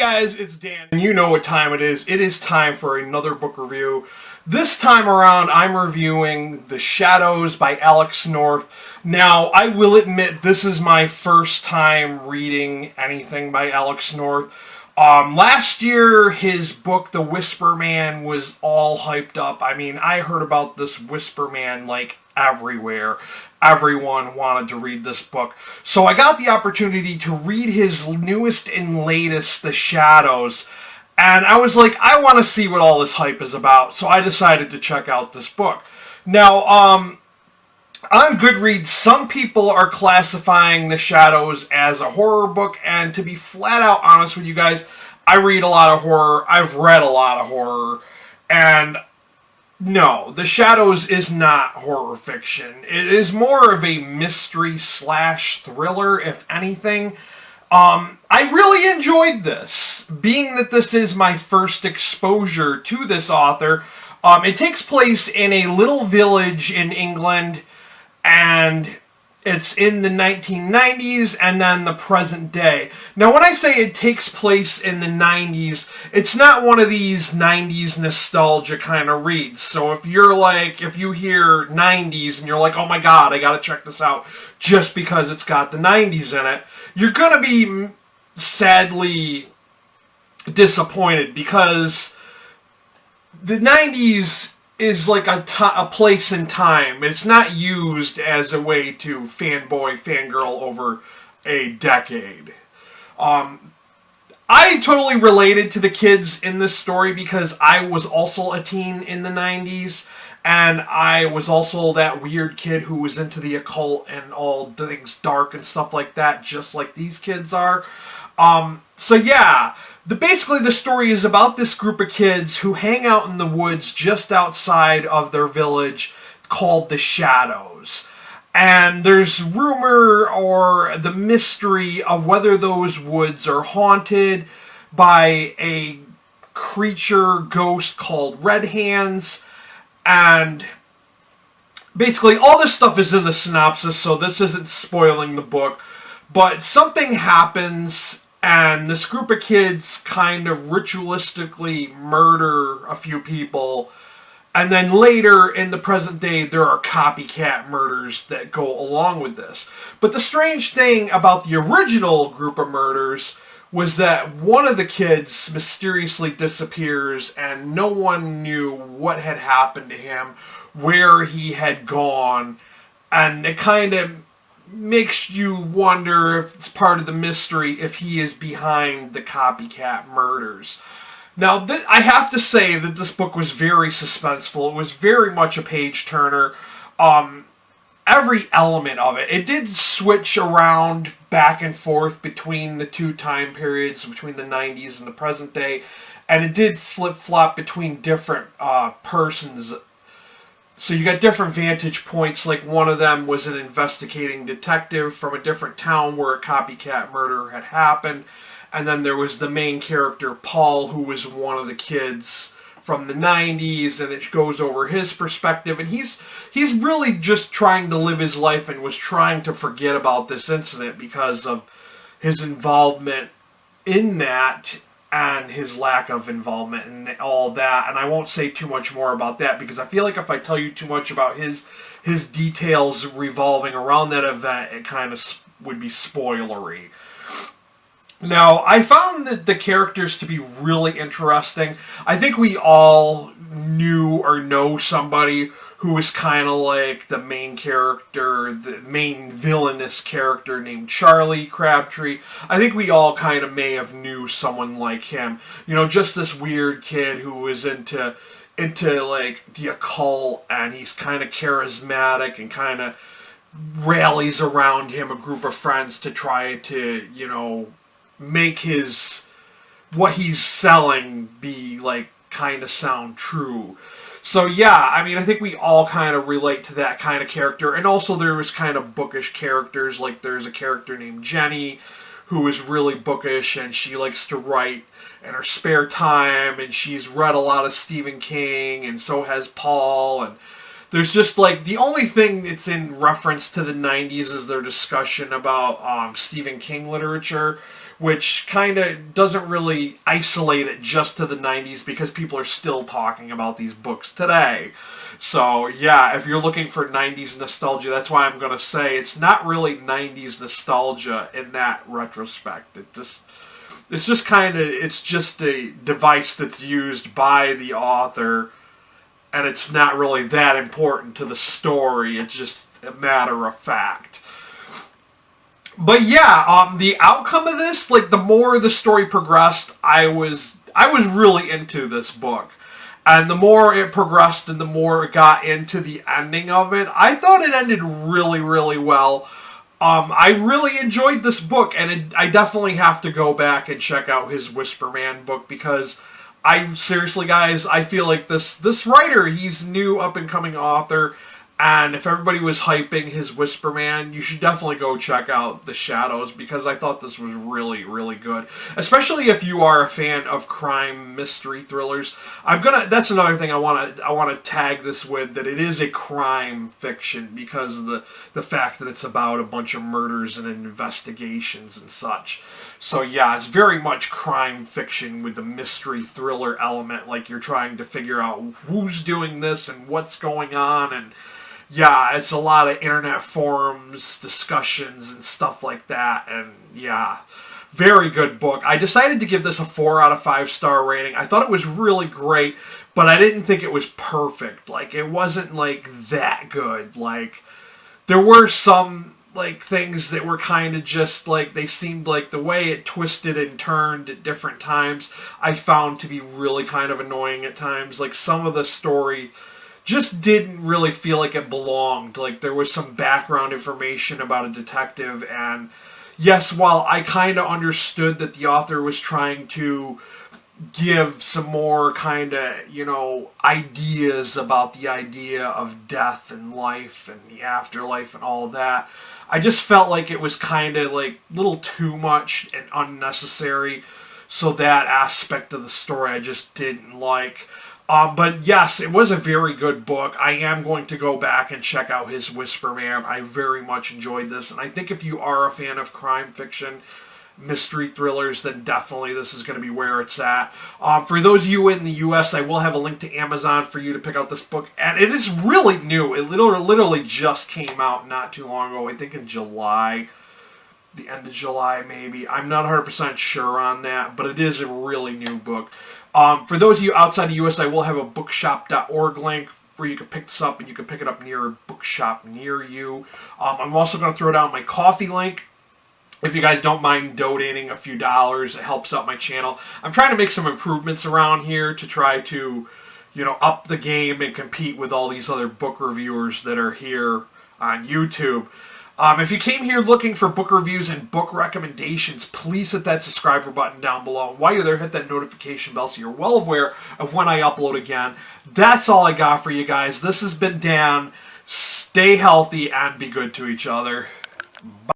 guys, it's Dan, and you know what time it is. It is time for another book review. This time around, I'm reviewing The Shadows by Alex North. Now, I will admit, this is my first time reading anything by Alex North. Last year, his book, The Whisper Man, was all hyped up. I mean, I heard about this Whisper Man, like, everywhere. Everyone wanted to read this book. So I got the opportunity to read his newest and latest, The Shadows. And I was like, I want to see what all this hype is about. So I decided to check out this book. Now, on Goodreads, some people are classifying The Shadows as a horror book. And to be flat out honest with you guys, I read a lot of horror. I've read a lot of horror. And no, The Shadows is not horror fiction. It is more of a mystery slash thriller, if anything. I really enjoyed this. Being that this is my first exposure to this author, it takes place in a little village in England, and it's in the 1990s and then the present day. Now, when I say it takes place in the 90s, it's not one of these 90s nostalgia kind of reads. So if you're like, if you hear 90s and you're like, oh my god, I gotta check this out just because it's got the 90s in it, you're gonna be sadly disappointed because the 90s is like a place in time. It's not used as a way to fanboy, fangirl over a decade. I totally related to the kids in this story because I was also a teen in the 90s, and I was also that weird kid who was into the occult and all things dark and stuff like that, just like these kids are. So yeah, basically the story is about this group of kids who hang out in the woods just outside of their village called The Shadows. And there's rumor or the mystery of whether those woods are haunted by a creature ghost called Red Hands. And basically all this stuff is in the synopsis, so this isn't spoiling the book. But something happens, and this group of kids kind of ritualistically murder a few people. And then later, in the present day, there are copycat murders that go along with this. But the strange thing about the original group of murders was that one of the kids mysteriously disappears, and no one knew what had happened to him, where he had gone. And it kind of makes you wonder if it's part of the mystery if he is behind the copycat murders. Now, I have to say that this book was very suspenseful. It was very much a page-turner. Every element of it. It did switch around back and forth between the two time periods, between the 90s and the present day. And it did flip-flop between different persons. So you got different vantage points, like one of them was an investigating detective from a different town where a copycat murder had happened. And then there was the main character, Paul, who was one of the kids from the 90s, and it goes over his perspective. And he's really just trying to live his life and was trying to forget about this incident because of his involvement in that and his lack of involvement and all that. And I won't say too much more about that because I feel like if I tell you too much about his details revolving around that event, it kind of would be spoilery. Now, I found that the characters to be really interesting. I think we all knew or know somebody who was kind of like the main character, the main villainous character named Charlie Crabtree. I think we all kind of may have knew someone like him. You know, just this weird kid who was into like the occult, and he's kind of charismatic and kind of rallies around him a group of friends to try to, you know, make what he's selling be like kind of sound true. So yeah, I mean, I think we all kind of relate to that kind of character. And also there was kind of bookish characters, like there's a character named Jenny who is really bookish, and she likes to write in her spare time, and she's read a lot of Stephen King, and so has Paul. And there's just like, the only thing that's in reference to the 90s is their discussion about Stephen King literature, which kind of doesn't really isolate it just to the 90s because people are still talking about these books today. So, yeah, if you're looking for 90s nostalgia, that's why I'm going to say it's not really 90s nostalgia in that retrospect. It's just kind of, it's just a device that's used by the author, and it's not really that important to the story. It's just a matter of fact. But yeah, the outcome of this, like the more the story progressed, I was really into this book. And the more it progressed and the more it got into the ending of it, I thought it ended really, really well. I really enjoyed this book, and I definitely have to go back and check out his Whisper Man book because seriously, guys, I feel like this writer, he's new up and coming author, and if everybody was hyping his Whisper Man, you should definitely go check out The Shadows because I thought this was really, really good. Especially if you are a fan of crime mystery thrillers. That's another thing I want to tag this with, that it is a crime fiction because of the fact that it's about a bunch of murders and investigations and such. So yeah, it's very much crime fiction with the mystery thriller element, like you're trying to figure out who's doing this and what's going on, and yeah, it's a lot of internet forums, discussions, and stuff like that, and yeah, very good book. I decided to give this a 4 out of 5 star rating. I thought it was really great, but I didn't think it was perfect. Like, it wasn't, like, that good. Like, there were some, like, things that were kind of just, like, they seemed like the way it twisted and turned at different times, I found to be really kind of annoying at times. Like, some of the story just didn't really feel like it belonged. Like, there was some background information about a detective, and yes, while I kind of understood that the author was trying to give some more kind of, ideas about the idea of death and life and the afterlife and all that, I just felt like it was kind of like a little too much and unnecessary. So that aspect of the story I just didn't like. But yes, it was a very good book. I am going to go back and check out his Whisper Man. I very much enjoyed this. And I think if you are a fan of crime fiction, mystery thrillers, then definitely this is going to be where it's at. For those of you in the U.S., I will have a link to Amazon for you to pick out this book. And it is really new. It literally just came out not too long ago. I think in July. The end of July, maybe. I'm not 100% sure on that, but it is a really new book. For those of you outside the U.S., I will have a bookshop.org link where you can pick this up, and you can pick it up near a bookshop near you. I'm also going to throw down my Ko-fi link. If you guys don't mind donating a few dollars, it helps out my channel. I'm trying to make some improvements around here to try to, up the game and compete with all these other book reviewers that are here on YouTube. If you came here looking for book reviews and book recommendations, please hit that subscriber button down below. While you're there, hit that notification bell so you're well aware of when I upload again. That's all I got for you guys. This has been Dan. Stay healthy and be good to each other. Bye.